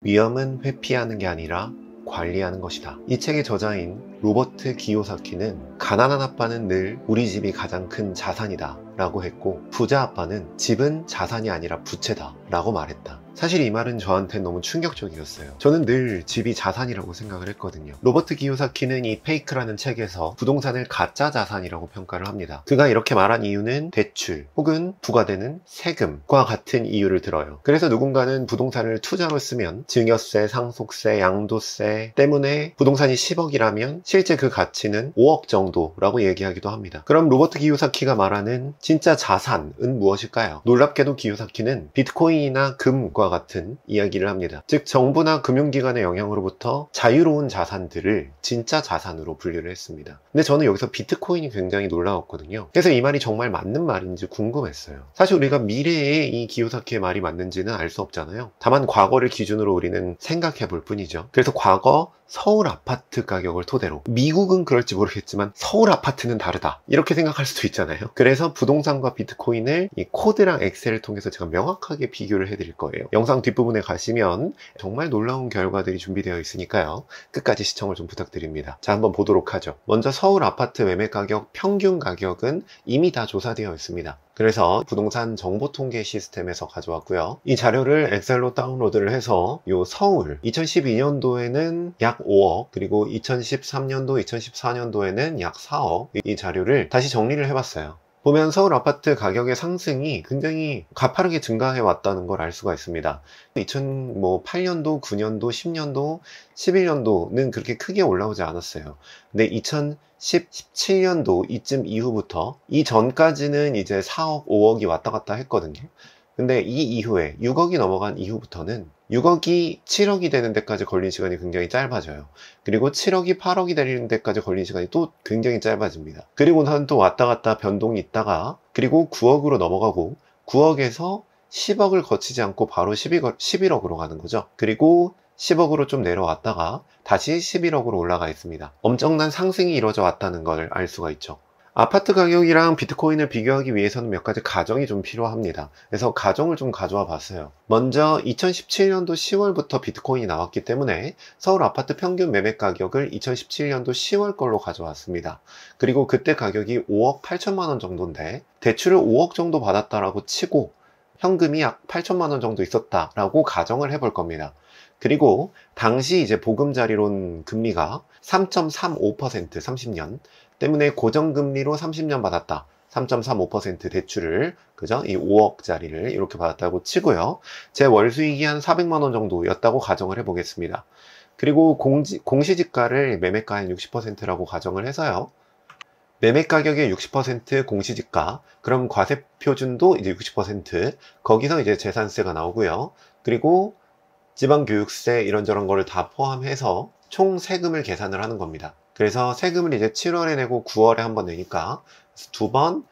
위험은 회피하는 게 아니라 관리하는 것이다. 이 책의 저자인 로버트 기요사키는 가난한 아빠는 늘 우리 집이 가장 큰 자산이다 라고 했고, 부자 아빠는 집은 자산이 아니라 부채다 라고 말했다. 사실 이 말은 저한테 너무 충격적이었어요. 저는 늘 집이 자산이라고 생각을 했거든요. 로버트 기요사키는 이 페이크라는 책에서 부동산을 가짜 자산이라고 평가를 합니다. 그가 이렇게 말한 이유는 대출 혹은 부과되는 세금과 같은 이유를 들어요. 그래서 누군가는 부동산을 투자로 쓰면 증여세, 상속세, 양도세 때문에 부동산이 10억이라면 실제 그 가치는 5억 정도라고 얘기하기도 합니다. 그럼 로버트 기요사키가 말하는 진짜 자산은 무엇일까요? 놀랍게도 기요사키는 비트코인이나 금과 같은 이야기를 합니다. 즉 정부나 금융기관의 영향으로부터 자유로운 자산들을 진짜 자산으로 분류를 했습니다. 근데 저는 여기서 비트코인이 굉장히 놀라웠거든요. 그래서 이 말이 정말 맞는 말인지 궁금했어요. 사실 우리가 미래에 이 기요사키의 말이 맞는지는 알 수 없잖아요. 다만 과거를 기준으로 우리는 생각해 볼 뿐이죠. 그래서 과거 서울 아파트 가격을 토대로, 미국은 그럴지 모르겠지만 서울 아파트는 다르다 이렇게 생각할 수도 있잖아요. 그래서 부동산과 비트코인을 이 코드랑 엑셀을 통해서 제가 명확하게 비교를 해드릴 거예요. 영상 뒷부분에 가시면 정말 놀라운 결과들이 준비되어 있으니까요, 끝까지 시청을 좀 부탁드립니다. 자, 한번 보도록 하죠. 먼저 서울 아파트 매매 가격 평균 가격은 이미 다 조사되어 있습니다. 그래서 부동산 정보 통계 시스템에서 가져왔고요. 이 자료를 엑셀로 다운로드를 해서 요 서울 2012년도에는 약 5억, 그리고 2013년도, 2014년도에는 약 4억, 이 자료를 다시 정리를 해봤어요. 보면 서울 아파트 가격의 상승이 굉장히 가파르게 증가해 왔다는 걸 알 수가 있습니다. 2008년도, 9년도, 10년도, 11년도는 그렇게 크게 올라오지 않았어요. 근데 2017년도 이쯤 이후부터, 이 전까지는 이제 4억, 5억이 왔다 갔다 했거든요. 근데 이 이후에 6억이 넘어간 이후부터는 6억이 7억이 되는 데까지 걸린 시간이 굉장히 짧아져요. 그리고 7억이 8억이 되는 데까지 걸린 시간이 또 굉장히 짧아집니다. 그리고는 또 왔다 갔다 변동이 있다가, 그리고 9억으로 넘어가고 9억에서 10억을 거치지 않고 바로 11억으로 가는 거죠. 그리고 10억으로 좀 내려왔다가 다시 11억으로 올라가 있습니다. 엄청난 상승이 이루어져 왔다는 걸 알 수가 있죠. 아파트 가격이랑 비트코인을 비교하기 위해서는 몇 가지 가정이 좀 필요합니다. 그래서 가정을 좀 가져와 봤어요. 먼저 2017년도 10월부터 비트코인이 나왔기 때문에 서울 아파트 평균 매매 가격을 2017년도 10월 걸로 가져왔습니다. 그리고 그때 가격이 5억 8천만 원 정도인데, 대출을 5억 정도 받았다라고 치고 현금이 약 8천만 원 정도 있었다라고 가정을 해볼 겁니다. 그리고 당시 이제 보금자리론 금리가 3.35% 30년 때문에 고정금리로 30년 받았다. 3.35% 대출을, 그죠? 이 5억짜리를 이렇게 받았다고 치고요. 제 월수익이 한 400만 원 정도였다고 가정을 해보겠습니다. 그리고 공시지가를 매매가의 60%라고 가정을 해서요. 매매 가격의 60% 공시지가, 그럼 과세표준도 이제 60%, 거기서 이제 재산세가 나오고요. 그리고 지방교육세 이런저런 거를 다 포함해서 총 세금을 계산을 하는 겁니다. 그래서 세금을 이제 7월에 내고 9월에 한번 내니까 두 번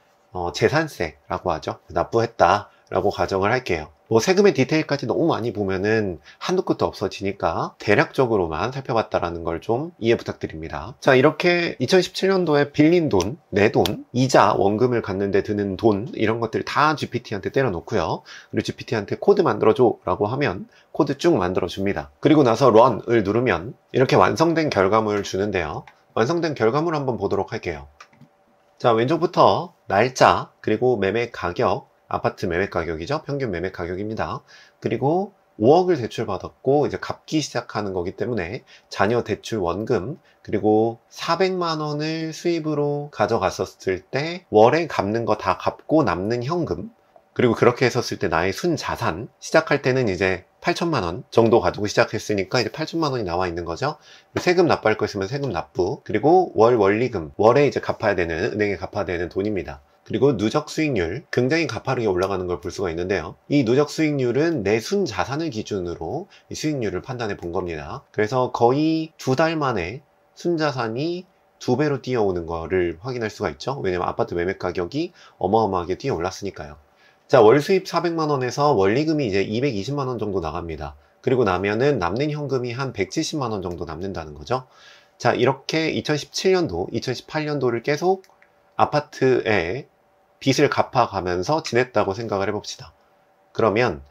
재산세라고 하죠. 납부했다라고 가정을 할게요. 뭐 세금의 디테일까지 너무 많이 보면은 한도 끝도 없어지니까 대략적으로만 살펴봤다라는 걸 좀 이해 부탁드립니다. 자, 이렇게 2017년도에 빌린 돈, 내 돈, 이자, 원금을 갖는데 드는 돈, 이런 것들 다 GPT한테 때려놓고요. 그리고 GPT한테 코드 만들어줘 라고 하면 코드 쭉 만들어줍니다. 그리고 나서 런을 누르면 이렇게 완성된 결과물을 주는데요. 완성된 결과물 한번 보도록 할게요. 자, 왼쪽부터 날짜, 그리고 매매 가격, 아파트 매매 가격이죠. 평균 매매 가격입니다. 그리고 5억을 대출받았고 이제 갚기 시작하는 거기 때문에 자녀 대출 원금, 그리고 400만 원을 수입으로 가져갔었을 때 월에 갚는 거 다 갚고 남는 현금, 그리고 그렇게 했었을 때 나의 순자산, 시작할 때는 이제 8천만 원 정도 가지고 시작했으니까 이제 8천만 원이 나와 있는 거죠. 세금 납부할 거 있으면 세금 납부, 그리고 원리금, 월에 이제 갚아야 되는, 은행에 갚아야 되는 돈입니다. 그리고 누적 수익률, 굉장히 가파르게 올라가는 걸 볼 수가 있는데요. 이 누적 수익률은 내 순자산을 기준으로 이 수익률을 판단해 본 겁니다. 그래서 거의 2달 만에 순자산이 2배로 뛰어오는 거를 확인할 수가 있죠. 왜냐면 아파트 매매 가격이 어마어마하게 뛰어 올랐으니까요. 자, 월 수입 400만 원에서 원리금이 이제 220만 원 정도 나갑니다. 그리고 나면은 남는 현금이 한 170만 원 정도 남는다는 거죠. 자, 이렇게 2017년도, 2018년도를 계속 아파트에 빚을 갚아가면서 지냈다고 생각을 해봅시다. 그러면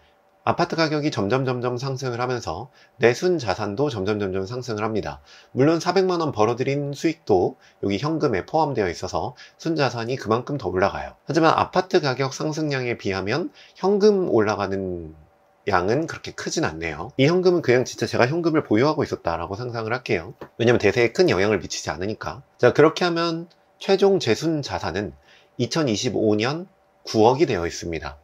아파트 가격이 점점 상승을 하면서 내순 자산도 점점 상승을 합니다. 물론 400만원 벌어들인 수익도 여기 현금에 포함되어 있어서 순자산이 그만큼 더 올라가요. 하지만 아파트 가격 상승량에 비하면 현금 올라가는 양은 그렇게 크진 않네요. 이 현금은 그냥 진짜 제가 현금을 보유하고 있었다라고 상상을 할게요. 왜냐면 대세에 큰 영향을 미치지 않으니까. 자, 그렇게 하면 최종 재순 자산은 2025년 9억이 되어 있습니다.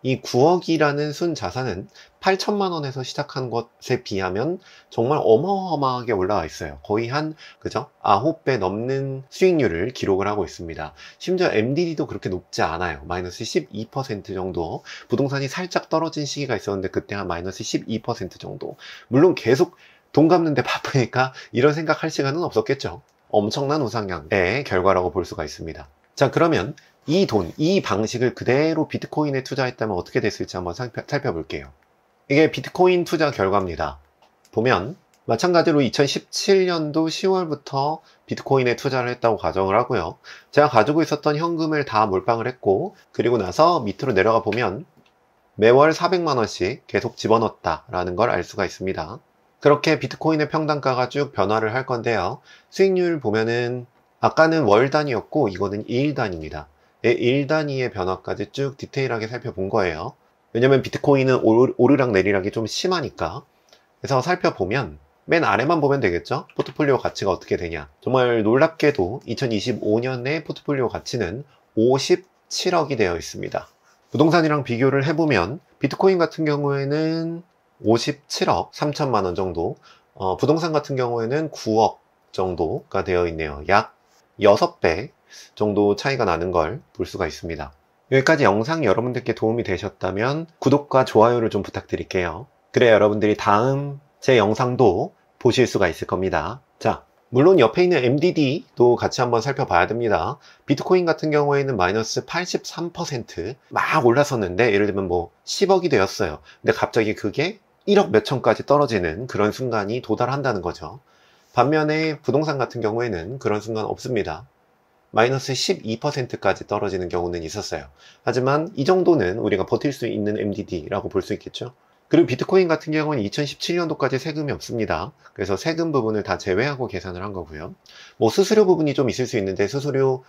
이 9억이라는 순 자산은 8천만 원에서 시작한 것에 비하면 정말 어마어마하게 올라와 있어요. 거의 한, 그죠? 9배 넘는 수익률을 기록을 하고 있습니다. 심지어 MDD도 그렇게 높지 않아요. 마이너스 12% 정도. 부동산이 살짝 떨어진 시기가 있었는데 그때 한 마이너스 12% 정도. 물론 계속 돈 갚는데 바쁘니까 이런 생각할 시간은 없었겠죠. 엄청난 우상향의 결과라고 볼 수가 있습니다. 자, 그러면 이 돈, 이 방식을 그대로 비트코인에 투자했다면 어떻게 됐을지 한번 살펴볼게요. 이게 비트코인 투자 결과입니다. 보면 마찬가지로 2017년도 10월부터 비트코인에 투자를 했다고 가정을 하고요. 제가 가지고 있었던 현금을 다 몰빵을 했고, 그리고 나서 밑으로 내려가 보면 매월 400만 원씩 계속 집어넣었다라는 걸 알 수가 있습니다. 그렇게 비트코인의 평단가가 쭉 변화를 할 건데요. 수익률 보면은 아까는 월 단위였고 이거는 일 단위입니다. 일 단위의 변화까지 쭉 디테일하게 살펴본 거예요. 왜냐면 비트코인은 오르락 내리락이 좀 심하니까. 그래서 살펴보면 맨 아래만 보면 되겠죠? 포트폴리오 가치가 어떻게 되냐. 정말 놀랍게도 2025년의 포트폴리오 가치는 57억이 되어 있습니다. 부동산이랑 비교를 해보면 비트코인 같은 경우에는 57억 3천만 원 정도, 부동산 같은 경우에는 9억 정도가 되어 있네요. 약 6배 정도 차이가 나는 걸 볼 수가 있습니다. 여기까지 영상 여러분들께 도움이 되셨다면 구독과 좋아요를 좀 부탁드릴게요. 그래야 여러분들이 다음 제 영상도 보실 수가 있을 겁니다. 자, 물론 옆에 있는 MDD도 같이 한번 살펴봐야 됩니다. 비트코인 같은 경우에는 마이너스 83% 막 올랐었는데 예를 들면 뭐 10억이 되었어요. 근데 갑자기 그게 1억 몇천까지 떨어지는 그런 순간이 도달한다는 거죠. 반면에 부동산 같은 경우에는 그런 순간 없습니다. 마이너스 12%까지 떨어지는 경우는 있었어요. 하지만 이 정도는 우리가 버틸 수 있는 MDD라고 볼 수 있겠죠. 그리고 비트코인 같은 경우는 2017년도까지 세금이 없습니다. 그래서 세금 부분을 다 제외하고 계산을 한 거고요. 뭐 수수료 부분이 좀 있을 수 있는데 수수료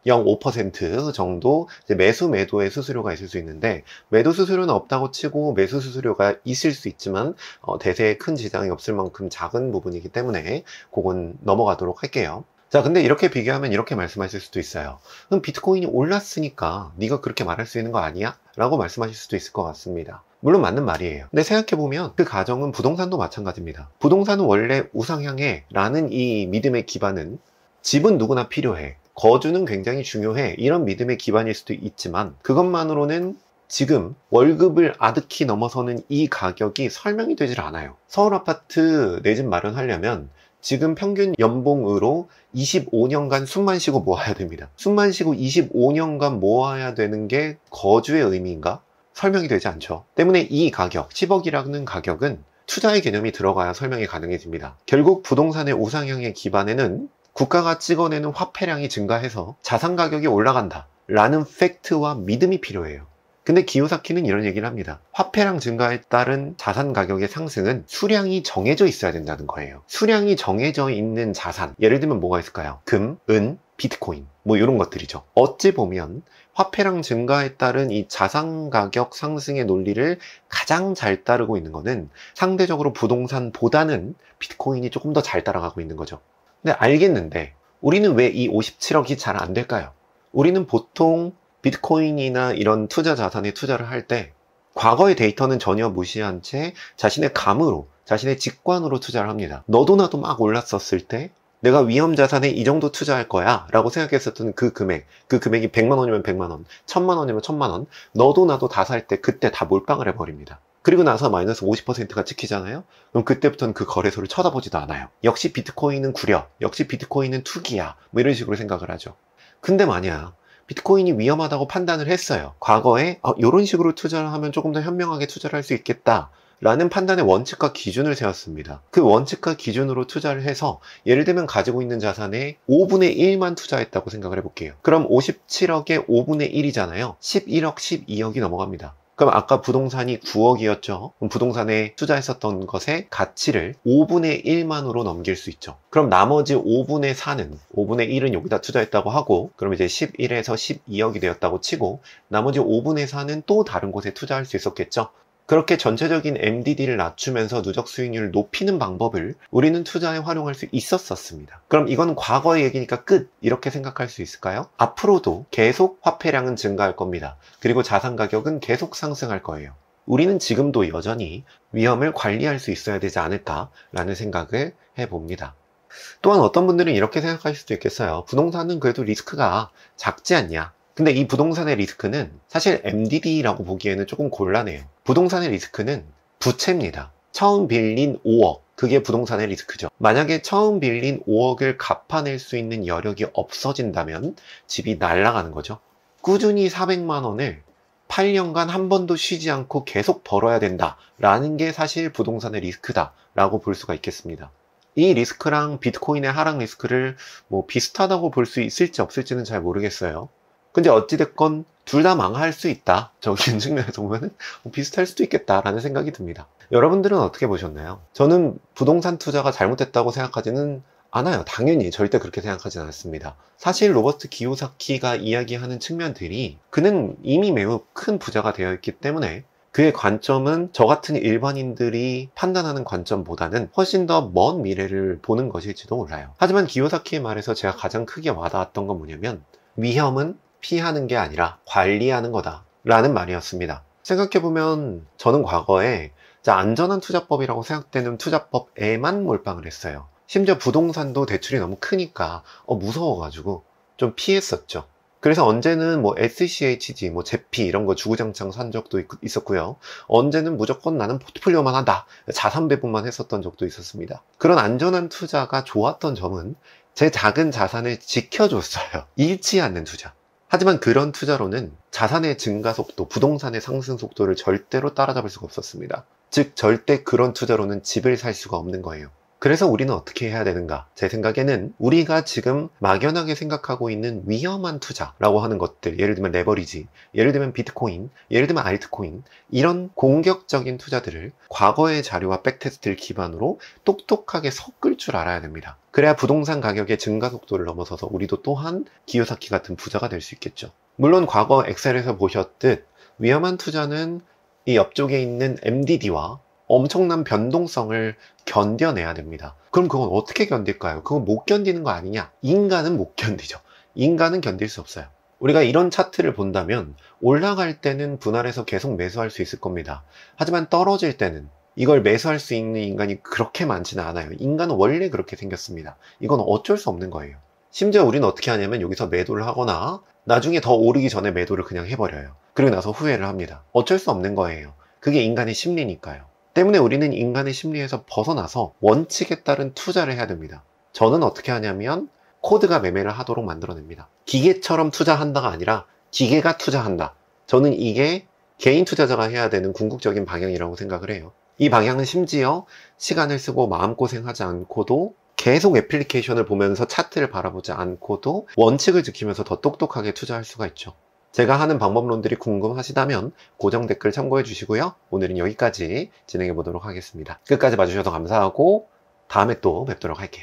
0.05% 정도 매수 매도의 수수료가 있을 수 있는데, 매도 수수료는 없다고 치고 매수 수수료가 있을 수 있지만 대세에 큰 지장이 없을 만큼 작은 부분이기 때문에 그건 넘어가도록 할게요. 자, 근데 이렇게 비교하면 이렇게 말씀하실 수도 있어요. 그럼 비트코인이 올랐으니까 네가 그렇게 말할 수 있는 거 아니야? 라고 말씀하실 수도 있을 것 같습니다. 물론 맞는 말이에요. 근데 생각해보면 그 가정은 부동산도 마찬가지입니다. 부동산은 원래 우상향해 라는 이 믿음의 기반은 집은 누구나 필요해, 거주는 굉장히 중요해, 이런 믿음의 기반일 수도 있지만 그것만으로는 지금 월급을 아득히 넘어서는 이 가격이 설명이 되질 않아요. 서울 아파트 내 집 마련하려면 지금 평균 연봉으로 25년간 숨만 쉬고 모아야 됩니다. 숨만 쉬고 25년간 모아야 되는 게 거주의 의미인가? 설명이 되지 않죠. 때문에 이 가격, 10억이라는 가격은 투자의 개념이 들어가야 설명이 가능해집니다. 결국 부동산의 우상향의 기반에는 국가가 찍어내는 화폐량이 증가해서 자산 가격이 올라간다 라는 팩트와 믿음이 필요해요. 근데 기요사키는 이런 얘기를 합니다. 화폐량 증가에 따른 자산 가격의 상승은 수량이 정해져 있어야 된다는 거예요. 수량이 정해져 있는 자산, 예를 들면 뭐가 있을까요? 금, 은, 비트코인, 뭐 이런 것들이죠. 어찌 보면 화폐량 증가에 따른 이 자산 가격 상승의 논리를 가장 잘 따르고 있는 거는 상대적으로 부동산보다는 비트코인이 조금 더 잘 따라가고 있는 거죠. 근데 알겠는데 우리는 왜 이 57억이 잘 안 될까요? 우리는 보통 비트코인이나 이런 투자 자산에 투자를 할 때 과거의 데이터는 전혀 무시한 채 자신의 감으로, 자신의 직관으로 투자를 합니다. 너도 나도 막 올랐었을 때 내가 위험 자산에 이 정도 투자할 거야 라고 생각했었던 그 금액이 100만 원이면 100만 원, 1000만 원이면 1000만 원, 너도 나도 다 살 때 그때 다 몰빵을 해버립니다. 그리고 나서 마이너스 50%가 찍히잖아요. 그럼 그때부터는 그 거래소를 쳐다보지도 않아요. 역시 비트코인은 구려, 역시 비트코인은 투기야, 뭐 이런 식으로 생각을 하죠. 근데 만약 비트코인이 위험하다고 판단을 했어요. 과거에 이런 식으로 투자를 하면 조금 더 현명하게 투자를 할 수 있겠다 라는 판단의 원칙과 기준을 세웠습니다. 그 원칙과 기준으로 투자를 해서 예를 들면 가지고 있는 자산의 5분의 1만 투자했다고 생각을 해볼게요. 그럼 57억의 5분의 1이잖아요. 11억, 12억이 넘어갑니다. 그럼 아까 부동산이 9억이었죠. 그럼 부동산에 투자했었던 것의 가치를 5분의 1만으로 넘길 수 있죠. 그럼 나머지 5분의 4는 5분의 1은 여기다 투자했다고 하고, 그럼 이제 11에서 12억이 되었다고 치고 나머지 5분의 4는 또 다른 곳에 투자할 수 있었겠죠. 그렇게 전체적인 MDD를 낮추면서 누적 수익률을 높이는 방법을 우리는 투자에 활용할 수 있었습니다. 그럼 이건 과거의 얘기니까 끝, 이렇게 생각할 수 있을까요? 앞으로도 계속 화폐량은 증가할 겁니다. 그리고 자산 가격은 계속 상승할 거예요. 우리는 지금도 여전히 위험을 관리할 수 있어야 되지 않을까라는 생각을 해봅니다. 또한 어떤 분들은 이렇게 생각하실 수도 있겠어요. 부동산은 그래도 리스크가 작지 않냐? 근데 이 부동산의 리스크는 사실 MDD라고 보기에는 조금 곤란해요. 부동산의 리스크는 부채입니다. 처음 빌린 5억, 그게 부동산의 리스크죠. 만약에 처음 빌린 5억을 갚아낼 수 있는 여력이 없어진다면 집이 날아가는 거죠. 꾸준히 400만 원을 8년간 한 번도 쉬지 않고 계속 벌어야 된다라는 게 사실 부동산의 리스크다라고 볼 수가 있겠습니다. 이 리스크랑 비트코인의 하락 리스크를 비슷하다고 볼 수 있을지 없을지는 잘 모르겠어요. 근데 어찌됐건 둘 다 망할 수 있다. 적인 측면에서 보면 비슷할 수도 있겠다라는 생각이 듭니다. 여러분들은 어떻게 보셨나요? 저는 부동산 투자가 잘못됐다고 생각하지는 않아요. 당연히 절대 그렇게 생각하지는 않습니다. 사실 로버트 기요사키가 이야기하는 측면들이 그는 이미 매우 큰 부자가 되어 있기 때문에 그의 관점은 저 같은 일반인들이 판단하는 관점보다는 훨씬 더 먼 미래를 보는 것일지도 몰라요. 하지만 기요사키의 말에서 제가 가장 크게 와닿았던 건 뭐냐면 위험은 피하는 게 아니라 관리하는 거다 라는 말이었습니다. 생각해보면 저는 과거에 안전한 투자법이라고 생각되는 투자법에만 몰빵을 했어요. 심지어 부동산도 대출이 너무 크니까 무서워가지고 좀 피했었죠. 그래서 언제는 SCHG, 제피 이런 거 주구장창 산 적도 있었고요. 언제는 무조건 나는 포트폴리오만 한다, 자산 배분만 했었던 적도 있었습니다. 그런 안전한 투자가 좋았던 점은 제 작은 자산을 지켜줬어요. 잃지 않는 투자. 하지만 그런 투자로는 자산의 증가 속도, 부동산의 상승 속도를 절대로 따라잡을 수가 없었습니다. 즉 절대 그런 투자로는 집을 살 수가 없는 거예요. 그래서 우리는 어떻게 해야 되는가? 제 생각에는 우리가 지금 막연하게 생각하고 있는 위험한 투자라고 하는 것들, 예를 들면 레버리지, 예를 들면 비트코인, 예를 들면 알트코인, 이런 공격적인 투자들을 과거의 자료와 백테스트를 기반으로 똑똑하게 섞을 줄 알아야 됩니다. 그래야 부동산 가격의 증가 속도를 넘어서서 우리도 또한 기요사키 같은 부자가 될 수 있겠죠. 물론 과거 엑셀에서 보셨듯 위험한 투자는 이 옆쪽에 있는 MDD와 엄청난 변동성을 견뎌내야 됩니다. 그럼 그건 어떻게 견딜까요? 그건 못 견디는 거 아니냐? 인간은 못 견디죠. 인간은 견딜 수 없어요. 우리가 이런 차트를 본다면 올라갈 때는 분할해서 계속 매수할 수 있을 겁니다. 하지만 떨어질 때는 이걸 매수할 수 있는 인간이 그렇게 많지는 않아요. 인간은 원래 그렇게 생겼습니다. 이건 어쩔 수 없는 거예요. 심지어 우리는 어떻게 하냐면 여기서 매도를 하거나 나중에 더 오르기 전에 매도를 그냥 해버려요. 그리고 나서 후회를 합니다. 어쩔 수 없는 거예요. 그게 인간의 심리니까요. 때문에 우리는 인간의 심리에서 벗어나서 원칙에 따른 투자를 해야 됩니다. 저는 어떻게 하냐면 코드가 매매를 하도록 만들어냅니다. 기계처럼 투자한다가 아니라 기계가 투자한다. 저는 이게 개인 투자자가 해야 되는 궁극적인 방향이라고 생각을 해요. 이 방향은 심지어 시간을 쓰고 마음고생하지 않고도 계속 애플리케이션을 보면서 차트를 바라보지 않고도 원칙을 지키면서 더 똑똑하게 투자할 수가 있죠. 제가 하는 방법론들이 궁금하시다면 고정 댓글 참고해 주시고요. 오늘은 여기까지 진행해 보도록 하겠습니다. 끝까지 봐주셔서 감사하고 다음에 또 뵙도록 할게요.